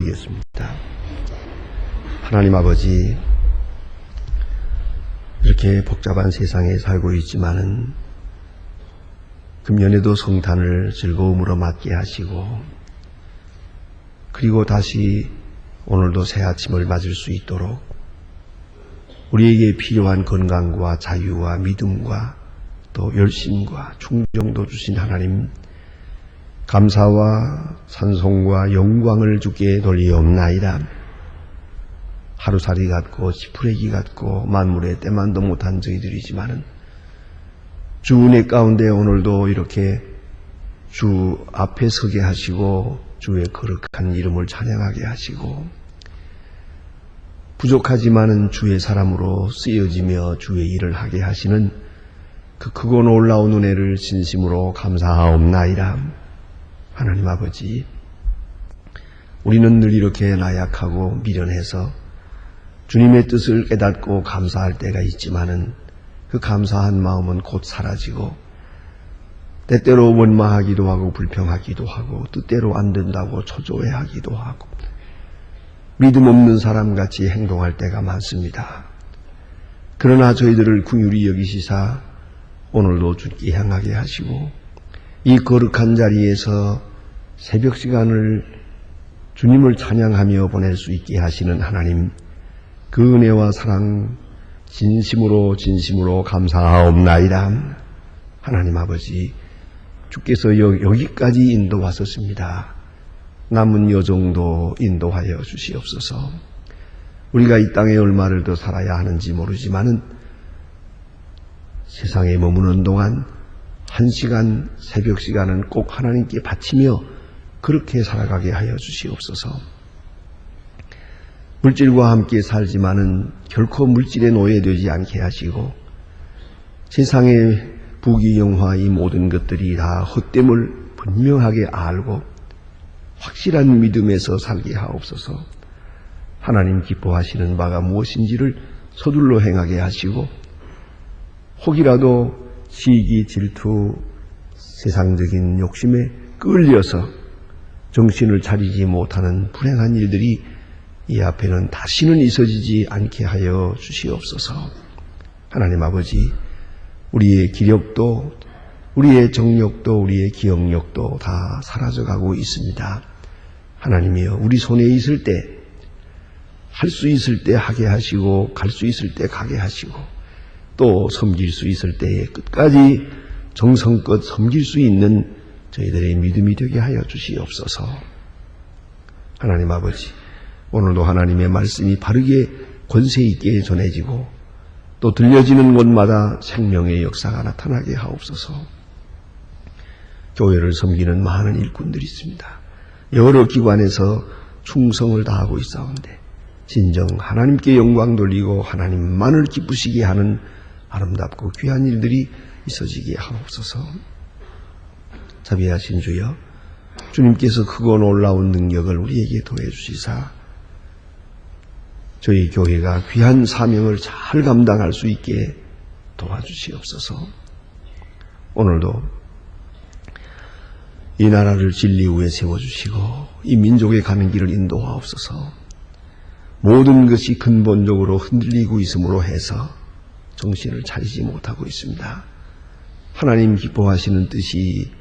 드리겠습니다. 하나님 아버지, 이렇게 복잡한 세상에 살고 있지만은 금년에도 성탄을 즐거움으로 맞게 하시고, 그리고 다시 오늘도 새 아침을 맞을 수 있도록 우리에게 필요한 건강과 자유와 믿음과 또 열심과 충정도 주신 하나님, 감사와 찬송과 영광을 주께 돌리옵나이다. 하루살이 같고 지푸레기 같고 만물의 때만도 못한 저희들이지만은 주 은혜 가운데 오늘도 이렇게 주 앞에 서게 하시고 주의 거룩한 이름을 찬양하게 하시고, 부족하지만은 주의 사람으로 쓰여지며 주의 일을 하게 하시는 그 크고 놀라운 은혜를 진심으로 감사하옵나이다. 하나님 아버지, 우리는 늘 이렇게 나약하고 미련해서 주님의 뜻을 깨닫고 감사할 때가 있지만은 그 감사한 마음은 곧 사라지고, 때때로 원망하기도 하고 불평하기도 하고 뜻대로 안 된다고 초조해하기도 하고 믿음 없는 사람같이 행동할 때가 많습니다. 그러나 저희들을 긍휼히 여기시사 오늘도 주께 향하게 하시고, 이 거룩한 자리에서 새벽 시간을 주님을 찬양하며 보낼 수 있게 하시는 하나님, 그 은혜와 사랑 진심으로 감사하옵나이다. 하나님 아버지, 주께서 여기까지 인도하셨습니다. 남은 여정도 인도하여 주시옵소서. 우리가 이 땅에 얼마를 더 살아야 하는지 모르지만은 세상에 머무는 동안 한 시간, 새벽 시간은 꼭 하나님께 바치며 그렇게 살아가게 하여 주시옵소서. 물질과 함께 살지만은 결코 물질에 노예되지 않게 하시고, 세상의 부귀영화 이 모든 것들이 다 헛됨을 분명하게 알고 확실한 믿음에서 살게 하옵소서. 하나님 기뻐하시는 바가 무엇인지를 서둘러 행하게 하시고, 혹이라도 시기, 질투, 세상적인 욕심에 끌려서 정신을 차리지 못하는 불행한 일들이 이 앞에는 다시는 있어지지 않게 하여 주시옵소서. 하나님 아버지, 우리의 기력도, 우리의 정력도, 우리의 기억력도 다 사라져가고 있습니다. 하나님이여, 우리 손에 있을 때 할 수 있을 때 하게 하시고, 갈 수 있을 때 가게 하시고, 또 섬길 수 있을 때에 끝까지 정성껏 섬길 수 있는 저희들의 믿음이 되게 하여 주시옵소서. 하나님 아버지, 오늘도 하나님의 말씀이 바르게 권세 있게 전해지고 또 들려지는 곳마다 생명의 역사가 나타나게 하옵소서. 교회를 섬기는 많은 일꾼들이 있습니다. 여러 기관에서 충성을 다하고 있사온데 진정 하나님께 영광 돌리고 하나님만을 기쁘시게 하는 아름답고 귀한 일들이 있어지게 하옵소서. 자비하신 주여, 주님께서 크고 놀라운 능력을 우리에게 더해 주시사 저희 교회가 귀한 사명을 잘 감당할 수 있게 도와주시옵소서. 오늘도 이 나라를 진리 위에 세워주시고 이 민족에 가는 길을 인도하옵소서. 모든 것이 근본적으로 흔들리고 있음으로 해서 정신을 차리지 못하고 있습니다. 하나님 기뻐하시는 뜻이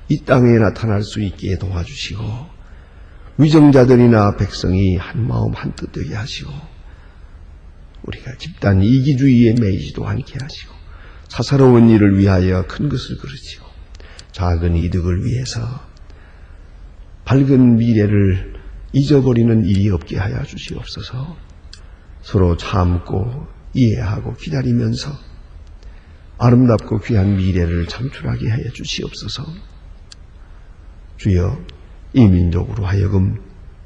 이 땅에 나타날 수 있게 도와주시고, 위정자들이나 백성이 한마음 한뜻 되게 하시고, 우리가 집단 이기주의에 매이지도 않게 하시고, 사사로운 일을 위하여 큰 것을 그르치고 작은 이득을 위해서 밝은 미래를 잊어버리는 일이 없게 하여 주시옵소서. 서로 참고 이해하고 기다리면서 아름답고 귀한 미래를 창출하게 하여 주시옵소서. 주여, 이 민족으로 하여금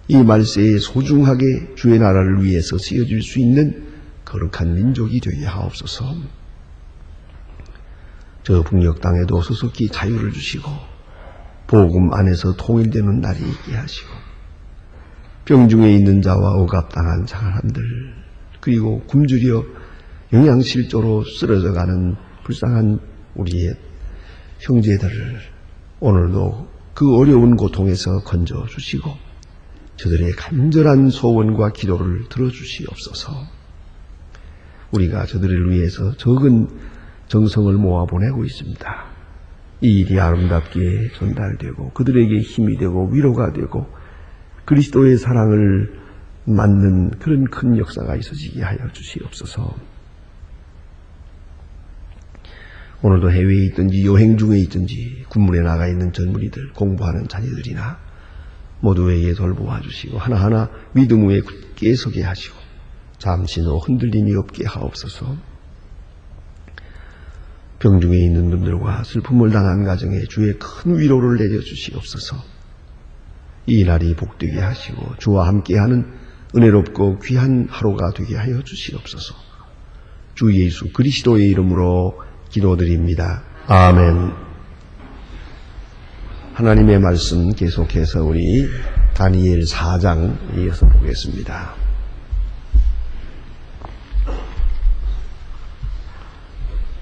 이 말세에 소중하게 주의 나라를 위해서 쓰여질 수 있는 거룩한 민족이 되게 하옵소서. 저 북녘 땅에도 소속히 자유를 주시고 복음 안에서 통일되는 날이 있게 하시고, 병중에 있는 자와 억압당한 사람들, 그리고 굶주려 영양실조로 쓰러져가는 불쌍한 우리의 형제들을 오늘도 그 어려운 고통에서 건져주시고 저들의 간절한 소원과 기도를 들어주시옵소서. 우리가 저들을 위해서 적은 정성을 모아보내고 있습니다. 이 일이 아름답게 전달되고 그들에게 힘이 되고 위로가 되고 그리스도의 사랑을 맞는 그런 큰 역사가 있어지게 하여 주시옵소서. 오늘도 해외에 있든지 여행 중에 있든지 군문에 나가 있는 젊은이들, 공부하는 자녀들이나 모두에게 돌보아 주시고 하나하나 믿음 위에 굳게 서게 하시고 잠시도 흔들림이 없게 하옵소서. 병중에 있는 분들과 슬픔을 당한 가정에 주의 큰 위로를 내려주시옵소서. 이 날이 복되게 하시고 주와 함께하는 은혜롭고 귀한 하루가 되게 하여 주시옵소서. 주 예수 그리스도의 이름으로 기도드립니다. 아멘. 하나님의 말씀 계속해서 우리 다니엘 4장 이어서 보겠습니다.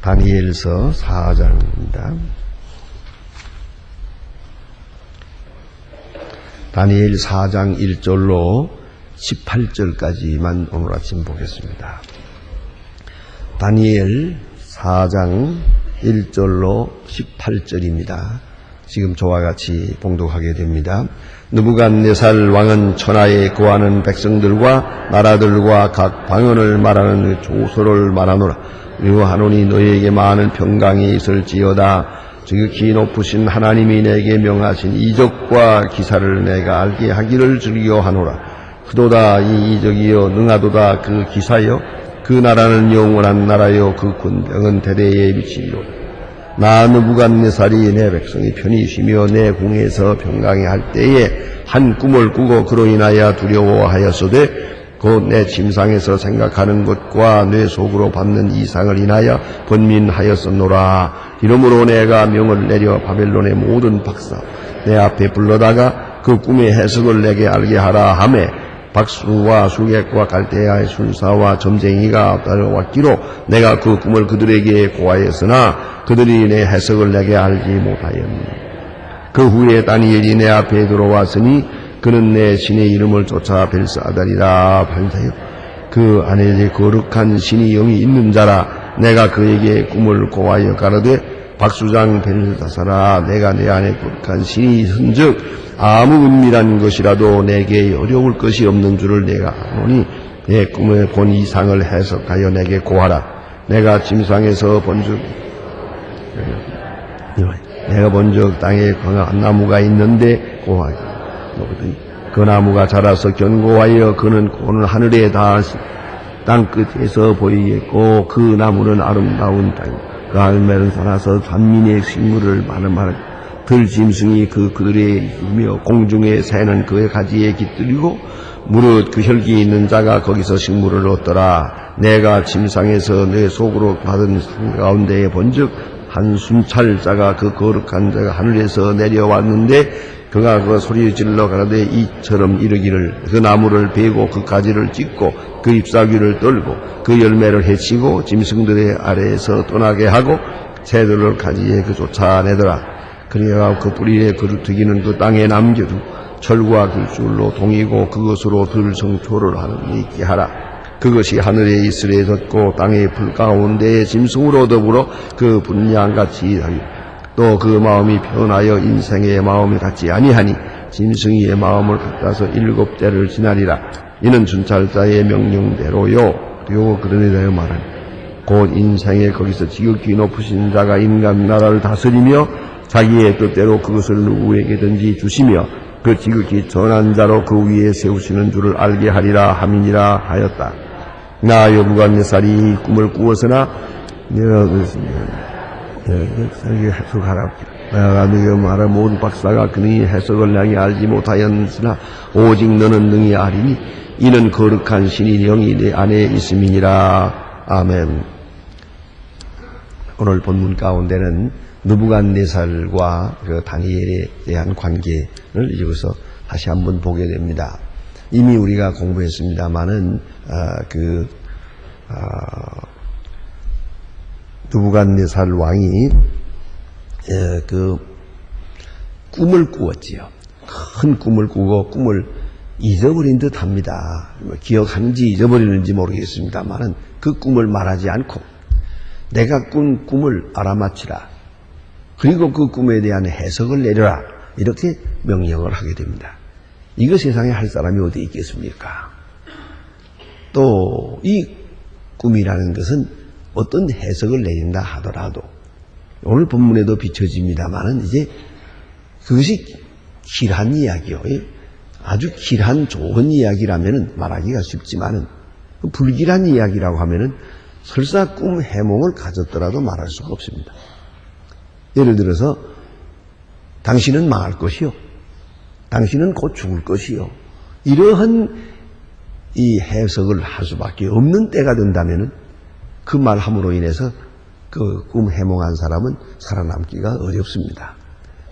다니엘서 4장입니다. 다니엘 4장 1절로 18절까지만 오늘 아침 보겠습니다. 다니엘 4장 1절로 18절입니다. 지금 저와 같이 봉독하게 됩니다. 느부갓네살 왕은 천하에 거하는 백성들과 나라들과 각 방언을 말하는 조서를 말하노라. 유하노니 너희에게 많은 평강이 있을지어다. 지극히 높으신 하나님이 내게 명하신 이적과 기사를 내가 알게 하기를 즐겨하노라. 그도다 이 이적이여 능하도다 그 기사여 그 나라는 영원한 나라여 그 군병은 대대에 미치리로다. 나 느부갓네살이 내 백성이 편히 쉬며 내 궁에서 평강히 할 때에 한 꿈을 꾸고 그로 인하여 두려워하였으되 곧 내 침상에서 생각하는 것과 뇌 속으로 받는 이상을 인하여 번민하였었노라. 이러므로 내가 명을 내려 바벨론의 모든 박사 내 앞에 불러다가 그 꿈의 해석을 내게 알게 하라 하매 박수와 수객과 갈대아의 술사와 점쟁이가 따라왔기로 내가 그 꿈을 그들에게 고하였으나 그들이 내 해석을 내게 알지 못하였니. 그 후에 다니엘이 내 앞에 들어왔으니 그는 내 신의 이름을 쫓아 벨사다리라 발자여 그 안에 거룩한 신이 영이 있는 자라. 내가 그에게 꿈을 고하여 가로되 박수장 벨사사라 내가 내 안에 거룩한 신이 있은즉 아무 은밀한 것이라도 내게 어려울 것이 없는 줄을 내가 아노니 내 꿈에 본 이상을 해석하여 내게 고하라. 내가 침상에서 본즉 땅에 광한 나무가 있는데 고하라. 그 나무가 자라서 견고하여 그는 고는 하늘에 닿아서 땅 끝에서 보이겠고 그 나무는 아름다운 땅 그 알매는 살아서 잔민의 식물을 많은 들짐승이 그들에 있으며 공중의 새는 그의 가지에 깃들이고 무릇 그 혈기 있는 자가 거기서 식물을 얻더라. 내가 침상에서 내 속으로 받은 상 가운데에 본즉 한 순찰자가 그 거룩한 자가 하늘에서 내려왔는데 그가 그 소리 질러 가라되 이처럼 이르기를 그 나무를 베고 그 가지를 찢고 그 잎사귀를 떨고 그 열매를 해치고 짐승들의 아래에서 떠나게 하고 새들을 가지에 그 쫓아내더라. 그리하여 그 뿌리에 그를 튀기는 그 땅에 남겨두 철과 귤줄로 동이고 그것으로 들성초를 하는 데 있게 하라. 그것이 하늘에 이슬에 젖고 땅의 풀 가운데에 짐승으로 더불어 그 분양같이 하리. 또 그 마음이 변하여 인생의 마음이 같지 아니하니 짐승이의 마음을 갖다서 7대를 지나리라. 이는 순찰자의 명령대로요. 그리고 그들에 대하여 말하니 곧 인생에 거기서 지극히 높으신 자가 인간 나라를 다스리며 자기의 뜻대로 그것을 누구에게든지 주시며 그 지극히 전한 자로 그 위에 세우시는 줄을 알게 하리라 함이니라 하였다. 나 느부갓네살이 꿈을 꾸었으나 내가 설계 해석하라. 내가 너희가 말할 모든 박사가 그의 해석을 내게 알지 못하였으나 오직 너는 능히 아리니 이는 거룩한 신이 영이 내 안에 있음이니라. 아멘. 오늘 본문 가운데는 느부갓네살과 그 다니엘에 대한 관계를 여기서 다시 한번 보게 됩니다. 이미 우리가 공부했습니다마는 느부갓네살 왕이 그 꿈을 꾸었지요. 큰 꿈을 꾸고 꿈을 잊어버린 듯 합니다. 기억하는지 잊어버리는지 모르겠습니다만은 그 꿈을 말하지 않고 내가 꾼 꿈을 알아맞히라. 그리고 그 꿈에 대한 해석을 내려라. 이렇게 명령을 하게 됩니다. 이거 세상에 할 사람이 어디 있겠습니까? 또 이 꿈이라는 것은 어떤 해석을 내린다 하더라도 오늘 본문에도 비춰집니다만은 이제 그것이 길한 이야기요. 아주 길한 좋은 이야기라면은 말하기가 쉽지만은 불길한 이야기라고 하면은 설사 꿈 해몽을 가졌더라도 말할 수가 없습니다. 예를 들어서 당신은 망할 것이요. 당신은 곧 죽을 것이요. 이러한 이 해석을 할 수밖에 없는 때가 된다면은 그 말함으로 인해서 그 꿈 해몽한 사람은 살아남기가 어렵습니다.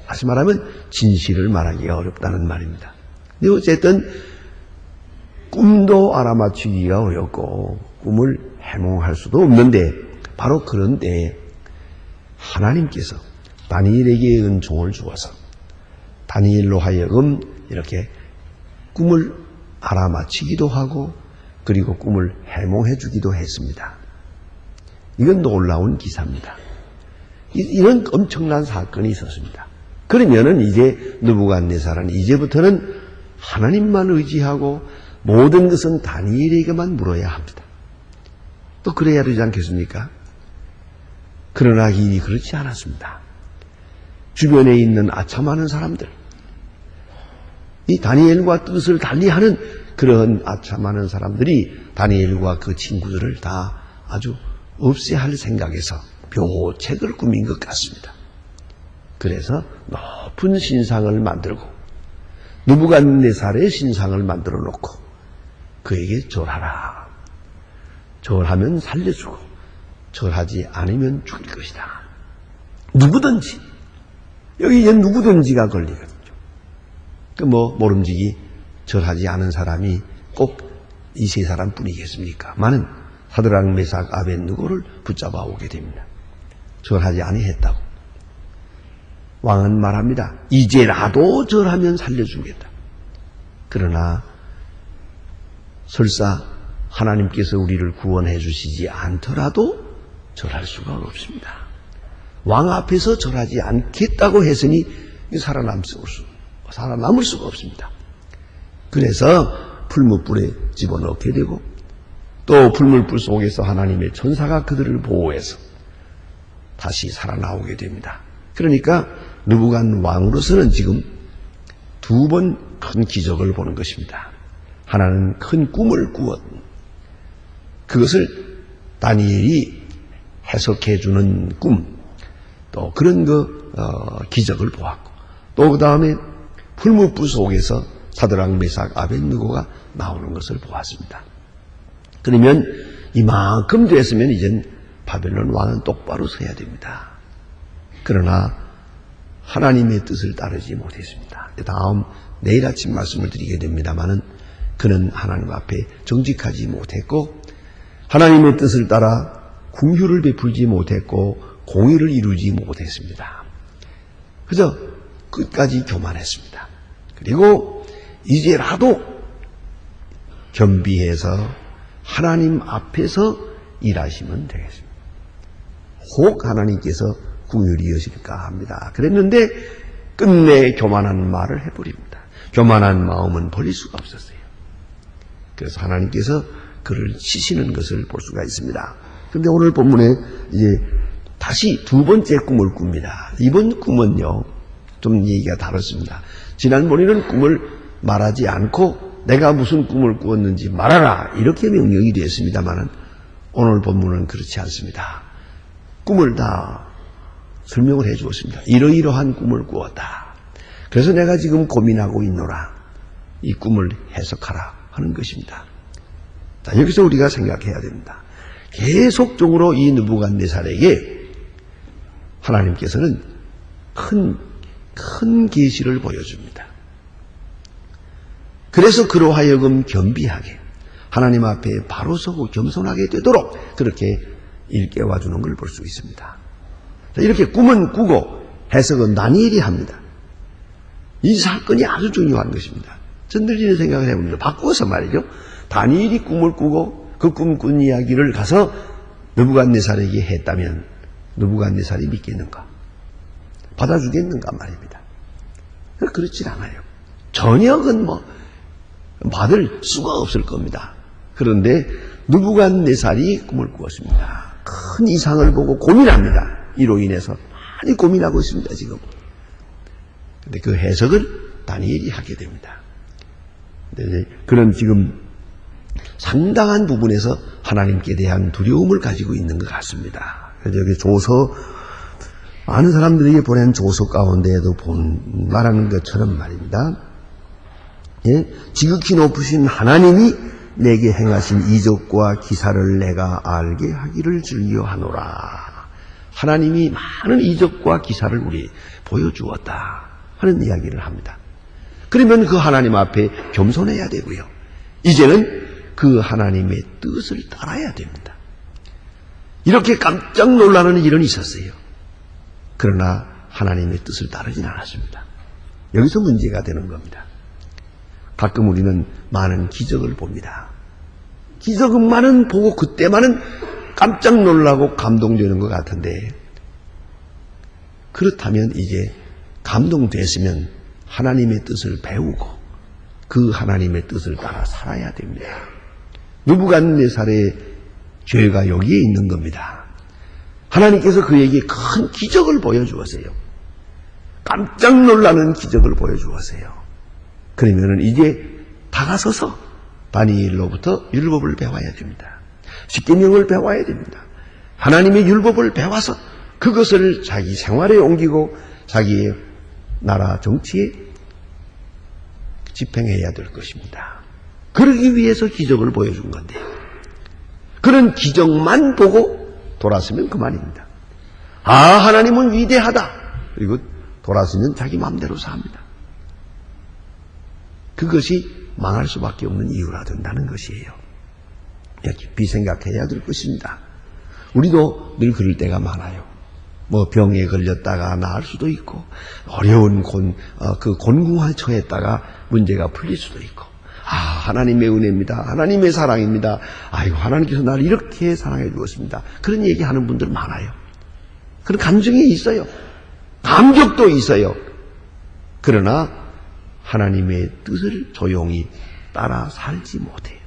다시 말하면 진실을 말하기가 어렵다는 말입니다. 근데 어쨌든 꿈도 알아맞히기가 어렵고 꿈을 해몽할 수도 없는데 바로 그런 때에 하나님께서 다니엘에게 은총을 주어서 다니엘로 하여금 이렇게 꿈을 알아맞히기도 하고 그리고 꿈을 해몽해 주기도 했습니다. 이건 놀라운 기사입니다. 이런 엄청난 사건이 있었습니다. 그러면은 이제 느부갓네살은 이제부터는 하나님만 의지하고 모든 것은 다니엘에게만 물어야 합니다. 또 그래야 되지 않겠습니까? 그러나 일이 그렇지 않았습니다. 주변에 있는 아첨하는 사람들, 이 다니엘과 뜻을 달리하는 그런 아첨하는 사람들이 다니엘과 그 친구들을 다 아주 없애할 생각에서 묘책을 꾸민 것 같습니다. 그래서 높은 신상을 만들고 느부갓네살의 신상을 만들어 놓고 그에게 절하라. 절하면 살려주고 절하지 않으면 죽일 것이다. 누구든지 여기에 누구든지가 걸리거든요. 모름지기 절하지 않은 사람이 꼭 이 세 사람뿐이겠습니까? 많은 사드락 메삭 아벳느고를 붙잡아 오게 됩니다. 절하지 아니했다고. 왕은 말합니다. 이제라도 절하면 살려주겠다. 그러나 설사 하나님께서 우리를 구원해 주시지 않더라도 절할 수가 없습니다. 왕 앞에서 절하지 않겠다고 했으니 살아남을 수가 없습니다. 그래서 풀무불에 집어넣게 되고 또 풀무불 속에서 하나님의 천사가 그들을 보호해서 다시 살아나오게 됩니다. 그러니까 느부갓 왕으로서는 지금 두 번 큰 기적을 보는 것입니다. 하나는 큰 꿈을 꾸었 그것을 다니엘이 해석해주는 꿈, 또 그런 기적을 보았고 또 그 다음에 풀무불 속에서 사드락 메삭 아벳느고가 나오는 것을 보았습니다. 그러면 이만큼 됐으면 이젠 바벨론 왕은 똑바로 서야 됩니다. 그러나 하나님의 뜻을 따르지 못했습니다. 다음 내일 아침 말씀을 드리게 됩니다마는 그는 하나님 앞에 정직하지 못했고 하나님의 뜻을 따라 긍휼을 베풀지 못했고 공의를 이루지 못했습니다. 그저 끝까지 교만했습니다. 그리고 이제라도 겸비해서 하나님 앞에서 일하시면 되겠습니다. 혹 하나님께서 긍휼히 여실까 합니다. 그랬는데 끝내 교만한 말을 해버립니다. 교만한 마음은 버릴 수가 없었어요. 그래서 하나님께서 그를 치시는 것을 볼 수가 있습니다. 그런데 오늘 본문에 이제 다시 두 번째 꿈을 꿉니다. 이번 꿈은요, 좀 얘기가 다릅니다. 지난번에는 꿈을 말하지 않고 내가 무슨 꿈을 꾸었는지 말하라 이렇게 명령이 되었습니다만 오늘 본문은 그렇지 않습니다. 꿈을 다 설명을 해 주었습니다. 이러이러한 꿈을 꾸었다. 그래서 내가 지금 고민하고 있노라. 이 꿈을 해석하라 하는 것입니다. 자, 여기서 우리가 생각해야 됩니다. 계속적으로 이 느부갓네살에게 하나님께서는 큰 계시를 보여줍니다. 그래서 그로 하여금 겸비하게 하나님 앞에 바로 서고 겸손하게 되도록 그렇게 일깨워 주는 걸 볼 수 있습니다. 자, 이렇게 꿈은 꾸고 해석은 다니엘이 합니다. 이 사건이 아주 중요한 것입니다. 전들리는 생각을 해봅니다. 바꾸어서 말이죠. 다니엘이 꿈을 꾸고 그 꿈 꾼 이야기를 가서 느부갓네살에게 했다면 느부갓네살이 믿겠는가? 받아주겠는가 말입니다. 그렇지 않아요. 저녁은 받을 수가 없을 겁니다. 그런데 느부갓네살이 꿈을 꾸었습니다. 큰 이상을 보고 고민합니다. 이로 인해서 많이 고민하고 있습니다, 지금. 근데 그 해석을 다니엘이 하게 됩니다. 그런 지금 상당한 부분에서 하나님께 대한 두려움을 가지고 있는 것 같습니다. 그래서 여기 조서, 많은 사람들에게 보낸 조서 가운데에도 말하는 것처럼 말입니다. 예? 지극히 높으신 하나님이 내게 행하신 이적과 기사를 내가 알게 하기를 즐겨하노라. 하나님이 많은 이적과 기사를 우리 보여주었다 하는 이야기를 합니다. 그러면 그 하나님 앞에 겸손해야 되고요. 이제는 그 하나님의 뜻을 따라야 됩니다. 이렇게 깜짝 놀라는 일은 있었어요. 그러나 하나님의 뜻을 따르진 않았습니다. 여기서 문제가 되는 겁니다. 가끔 우리는 많은 기적을 봅니다. 기적만은 보고 그때만은 깜짝 놀라고 감동되는 것 같은데, 그렇다면 이제 감동됐으면 하나님의 뜻을 배우고 그 하나님의 뜻을 따라 살아야 됩니다. 느부갓네살의 죄가 여기에 있는 겁니다. 하나님께서 그에게 큰 기적을 보여주었어요. 깜짝 놀라는 기적을 보여주었어요. 그러면은 이제 다가서서 다니엘로부터 율법을 배워야 됩니다. 십계명을 배워야 됩니다. 하나님의 율법을 배워서 그것을 자기 생활에 옮기고 자기의 나라 정치에 집행해야 될 것입니다. 그러기 위해서 기적을 보여준 건데요. 그런 기적만 보고 돌아서면 그만입니다. 아, 하나님은 위대하다. 그리고 돌아서면 자기 마음대로 삽니다. 그것이 망할 수밖에 없는 이유라 된다는 것이에요. 깊이 생각해야 될 것입니다. 우리도 늘 그럴 때가 많아요. 병에 걸렸다가 나을 수도 있고, 어려운 곤궁한 처했다가 문제가 풀릴 수도 있고, 하나님의 은혜입니다. 하나님의 사랑입니다. 아이고, 하나님께서 나를 이렇게 사랑해 주었습니다. 그런 얘기 하는 분들 많아요. 그런 감정이 있어요. 감격도 있어요. 그러나 하나님의 뜻을 조용히 따라 살지 못해요.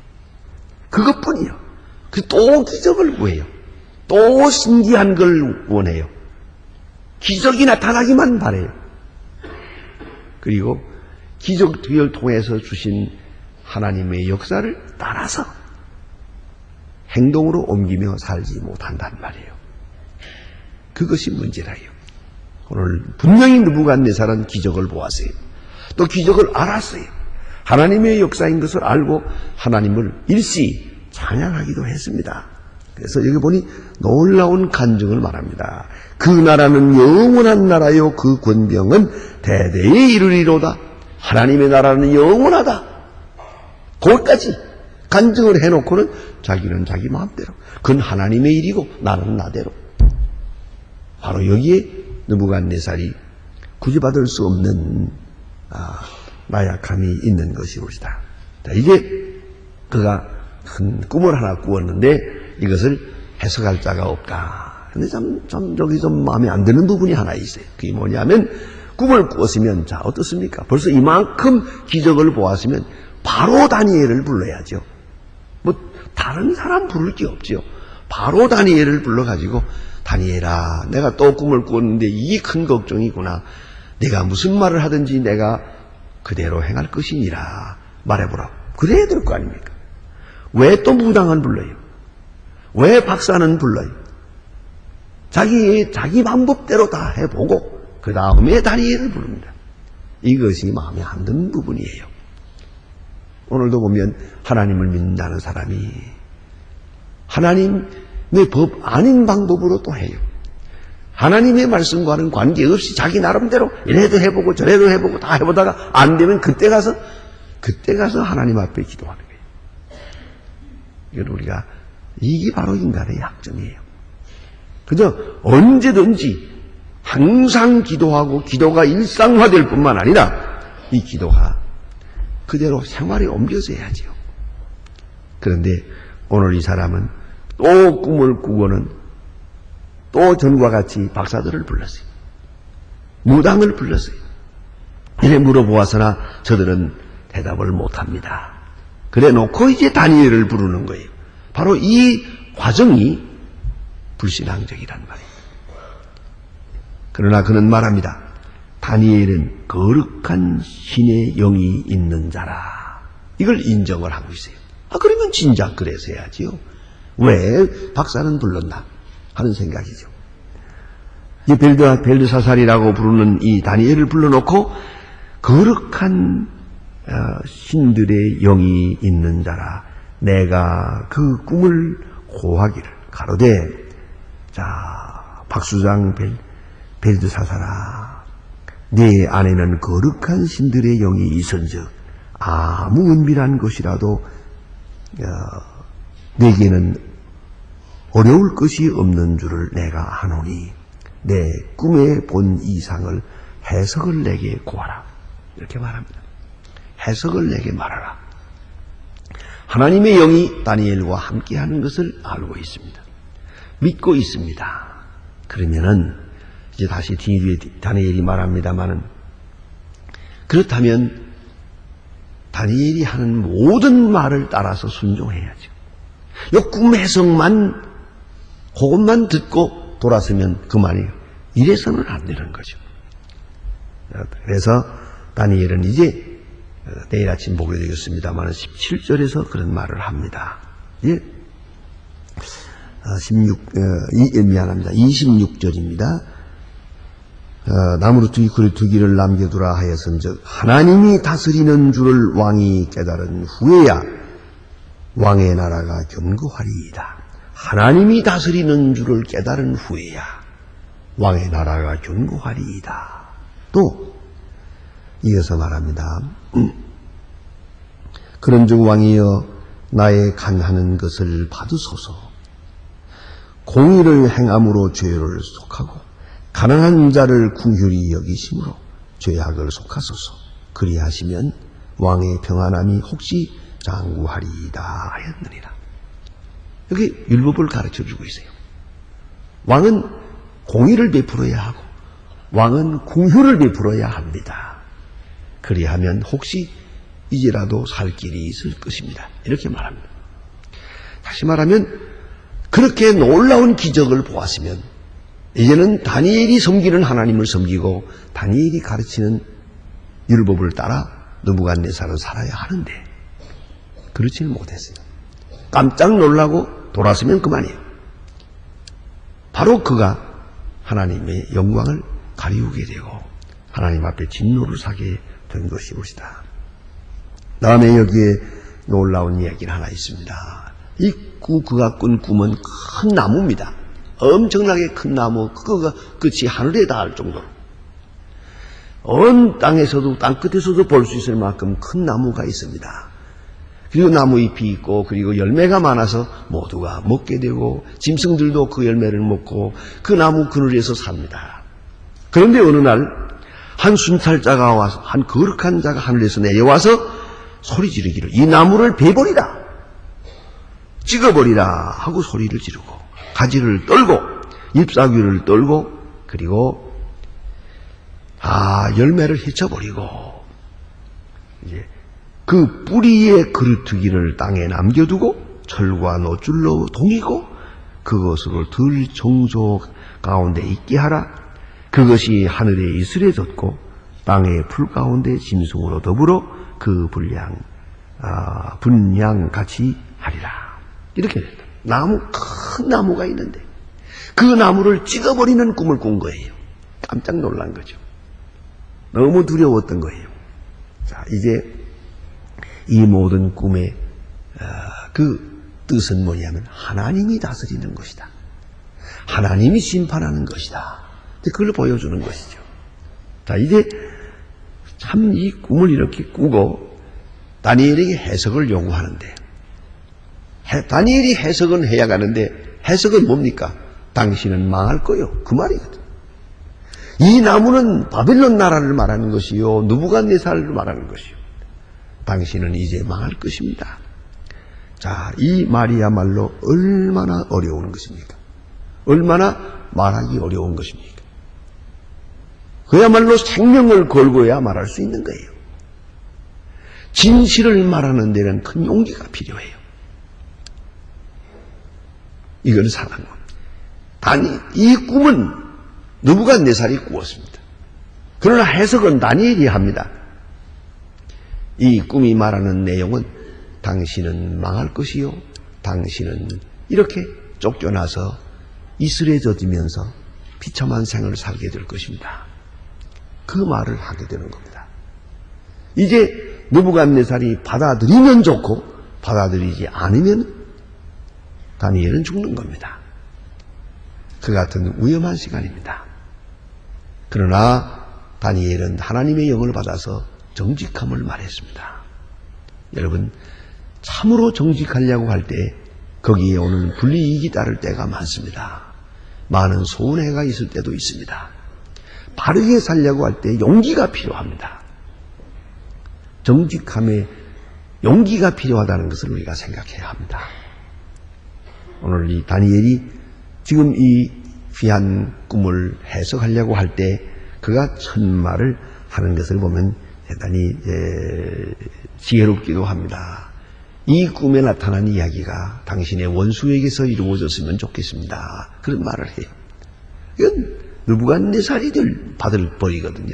그것뿐이요. 또 기적을 구해요. 또 신기한 걸 원해요. 기적이 나타나기만 바래요. 그리고 기적을 통해서 주신 하나님의 역사를 따라서 행동으로 옮기며 살지 못한단 말이에요. 그것이 문제라요. 오늘 분명히 느부갓네살은 기적을 보았어요. 또 기적을 알았어요. 하나님의 역사인 것을 알고 하나님을 일시 찬양하기도 했습니다. 그래서 여기 보니 놀라운 간증을 말합니다. 그 나라는 영원한 나라요, 그 권병은 대대에 이르리로다. 하나님의 나라는 영원하다. 거기까지 간증을 해놓고는 자기는 자기 마음대로, 그건 하나님의 일이고 나는 나대로. 바로 여기에 느부갓네살이 구제받을 수 없는 나약함이 있는 것이옵니다. 이게 그가 큰 꿈을 하나 꾸었는데 이것을 해석할 자가 없다. 근데 저기 좀 마음에 안 드는 부분이 하나 있어요. 그게 뭐냐면, 꿈을 꾸었으면, 어떻습니까? 벌써 이만큼 기적을 보았으면 바로 다니엘을 불러야죠. 다른 사람 부를 게 없죠. 바로 다니엘을 불러가지고, 다니엘아, 내가 또 꿈을 꾸었는데 이게 큰 걱정이구나. 네가 무슨 말을 하든지 내가 그대로 행할 것이니라 말해보라고. 그래야 될 거 아닙니까? 왜 또 무당은 불러요? 왜 박사는 불러요? 자기 방법대로 다 해보고 그 다음에 다니엘을 부릅니다. 이것이 마음에 안 드는 부분이에요. 오늘도 보면 하나님을 믿는다는 사람이 하나님의 법 아닌 방법으로 또 해요. 하나님의 말씀과는 관계없이 자기 나름대로 이래도 해보고 저래도 해보고 다 해보다가 안 되면 그때 가서 하나님 앞에 기도하는 거예요. 이건 이게 바로 인간의 약점이에요. 그저 언제든지 항상 기도하고 기도가 일상화될 뿐만 아니라 이 기도가 그대로 생활에 옮겨져야지요. 그런데 오늘 이 사람은 또 꿈을 꾸고는 또 전과 같이 박사들을 불렀어요. 무당을 불렀어요. 이래 물어보아서나 저들은 대답을 못합니다. 그래 놓고 이제 다니엘을 부르는 거예요. 바로 이 과정이 불신앙적이란 말이에요. 그러나 그는 말합니다. 다니엘은 거룩한 신의 영이 있는 자라. 이걸 인정을 하고 있어요. 그러면 진작 그래서 해야지요. 왜 박사는 불렀나 하는 생각이죠. 이 벨드사살이라고 부르는 이 다니엘을 불러놓고 거룩한 신들의 영이 있는 자라. 내가 그 꿈을 고하기를 가로되 자 박수장 벨드사살아, 네 안에는 거룩한 신들의 영이 있은즉 아무 은밀한 것이라도 내게는 어려울 것이 없는 줄을 내가 아노니 내 꿈에 본 이상을 해석을 내게 구하라. 이렇게 말합니다. 해석을 내게 말하라. 하나님의 영이 다니엘과 함께하는 것을 알고 있습니다. 믿고 있습니다. 그러면은 이제 다시 뒤에 다니엘이 말합니다마는 그렇다면 다니엘이 하는 모든 말을 따라서 순종해야죠. 요 꿈 해석만 그것만 듣고 돌아서면 그만이에요. 이래서는 안 되는 거죠. 그래서 다니엘은 이제 내일 아침 보게 되겠습니다만 17절에서 그런 말을 합니다. 예. 26절입니다. 나무로 두기를 남겨두라 하였은즉 하나님이 다스리는 줄을 왕이 깨달은 후에야 왕의 나라가 견고하리이다. 하나님이 다스리는 줄을 깨달은 후에야 왕의 나라가 견고하리이다. 또 이어서 말합니다. 그런즉 왕이여 나의 간하는 것을 받으소서. 공의를 행함으로 죄를 속하고 가난한 자를 궁휼히 여기심으로 죄악을 속하소서. 그리하시면 왕의 평안함이 혹시 장구하리이다 하였느니라. 여기 율법을 가르쳐주고 있어요. 왕은 공의를 베풀어야 하고 왕은 궁휼을 베풀어야 합니다. 그리하면 혹시 이제라도 살 길이 있을 것입니다. 이렇게 말합니다. 다시 말하면 그렇게 놀라운 기적을 보았으면 이제는 다니엘이 섬기는 하나님을 섬기고 다니엘이 가르치는 율법을 따라 느부갓네살은 살아야 하는데 그렇지는 못했어요. 깜짝 놀라고 돌아서면 그만이에요. 바로 그가 하나님의 영광을 가리우게 되고 하나님 앞에 진노를 사게 된 것이옵시다. 다음에 여기에 놀라운 이야기가 하나 있습니다. 그가 꾼 꿈은 큰 나무입니다. 엄청나게 큰 나무, 그거가 끝이 하늘에 닿을 정도로 온 땅에서도 땅끝에서도 볼 수 있을 만큼 큰 나무가 있습니다. 그리고 나무 잎이 있고 그리고 열매가 많아서 모두가 먹게 되고 짐승들도 그 열매를 먹고 그 나무 그늘에서 삽니다. 그런데 어느 날 한 순찰자가 와서 한 거룩한 자가 하늘에서 내려와서 소리 지르기를 이 나무를 베버리라, 찍어버리라 하고 소리를 지르고 가지를 떨고 잎사귀를 떨고 그리고 열매를 헤쳐버리고 이제 그 뿌리의 그루터기를 땅에 남겨두고 철과 노줄로 동이고 그것으로 들 정조 가운데 있게 하라. 그것이 하늘의 이슬에 젖고 땅의 풀 가운데 짐승으로 더불어 그 분양 같이 하리라. 이렇게 됐다. 큰 나무가 있는데 그 나무를 찍어버리는 꿈을 꾼 거예요. 깜짝 놀란 거죠. 너무 두려웠던 거예요. 자, 이제 이 모든 꿈의 그 뜻은 뭐냐면 하나님이 다스리는 것이다. 하나님이 심판하는 것이다. 그걸 보여주는 것이죠. 자, 이제 참 이 꿈을 이렇게 꾸고 다니엘에게 해석을 요구하는데 다니엘이 해석은 해야 가는데 해석은 뭡니까? 당신은 망할 거요. 그 말이거든. 이 나무는 바빌론 나라를 말하는 것이요 느부갓네살을 말하는 것이요. 당신은 이제 망할 것입니다. 자, 이 말이야말로 얼마나 어려운 것입니까? 얼마나 말하기 어려운 것입니까? 그야말로 생명을 걸고야 말할 수 있는 거예요. 진실을 말하는 데는 큰 용기가 필요해요. 이걸 사랑합니다. 이 꿈은 느부갓네살이 꾸었습니다. 그러나 해석은 다니엘이 합니다. 이 꿈이 말하는 내용은 당신은 망할 것이요, 당신은 이렇게 쫓겨나서 이슬해져지면서 비참한 생을 살게 될 것입니다. 그 말을 하게 되는 겁니다. 이제 느부갓네살이 받아들이면 좋고 받아들이지 않으면 다니엘은 죽는 겁니다. 그 같은 위험한 시간입니다. 그러나 다니엘은 하나님의 영을 받아서 정직함을 말했습니다. 여러분, 참으로 정직하려고 할 때 거기에 오는 불이익이 따를 때가 많습니다. 많은 손해가 있을 때도 있습니다. 바르게 살려고 할 때 용기가 필요합니다. 정직함에 용기가 필요하다는 것을 우리가 생각해야 합니다. 오늘 이 다니엘이 지금 이 귀한 꿈을 해석하려고 할 때 그가 첫말을 하는 것을 보면 대단히 지혜롭기도 합니다. 이 꿈에 나타난 이야기가 당신의 원수에게서 이루어졌으면 좋겠습니다. 그런 말을 해요. 이건 느부갓네살이 받을 벌이거든요.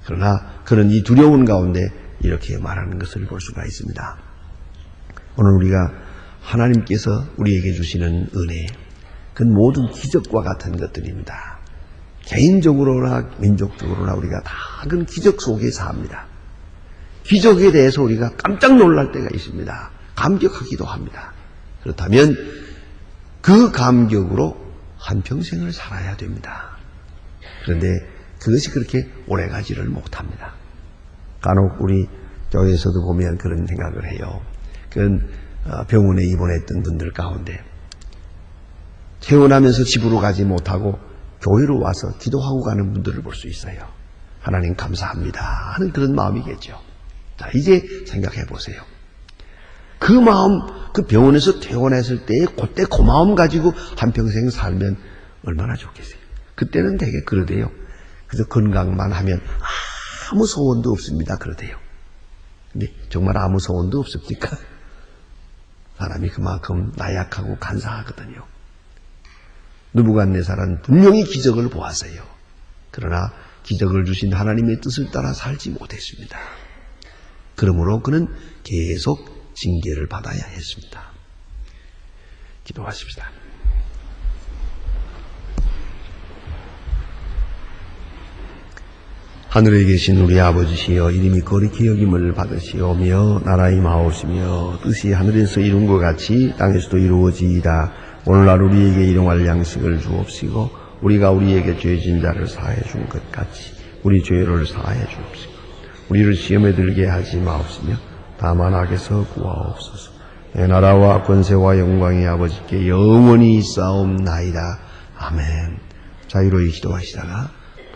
그러나 그런 이 두려운 가운데 이렇게 말하는 것을 볼 수가 있습니다. 오늘 우리가 하나님께서 우리에게 주시는 은혜, 그건 모든 기적과 같은 것들입니다. 개인적으로나 민족적으로나 우리가 다 그런 기적 속에 삽니다. 기적에 대해서 우리가 깜짝 놀랄 때가 있습니다. 감격하기도 합니다. 그렇다면 그 감격으로 한평생을 살아야 됩니다. 그런데 그것이 그렇게 오래가지를 못합니다. 간혹 우리 교회에서도 보면 그런 생각을 해요. 그건 병원에 입원했던 분들 가운데 퇴원하면서 집으로 가지 못하고 교회로 와서 기도하고 가는 분들을 볼 수 있어요. 하나님 감사합니다 하는 그런 마음이겠죠. 자, 이제 생각해 보세요. 그 마음, 그 병원에서 퇴원했을 때의 그때 그 마음 가지고 한평생 살면 얼마나 좋겠어요. 그때는 되게 그러대요. 그래서 건강만 하면 아무 소원도 없습니다. 그러대요. 근데 정말 아무 소원도 없습니까? 사람이 그만큼 나약하고 간사하거든요. 느부갓네살은 분명히 기적을 보았어요. 그러나 기적을 주신 하나님의 뜻을 따라 살지 못했습니다. 그러므로 그는 계속 징계를 받아야 했습니다. 기도하십시다. 하늘에 계신 우리 아버지시여, 이름이 거룩히 여김을 받으시오며 나라의 마옵시며 뜻이 하늘에서 이룬 것 같이 땅에서도 이루어지이다. 오늘날 우리에게 일용할 양식을 주옵시고 우리가 우리에게 죄진 자를 사하여 준 것 같이 우리 죄를 사하여 주옵시고 우리를 시험에 들게 하지 마옵시며 다만 악에서 구하옵소서. 내 나라와 권세와 영광이 아버지께 영원히 있사옵나이다. 아멘. 자유로이 기도하시다가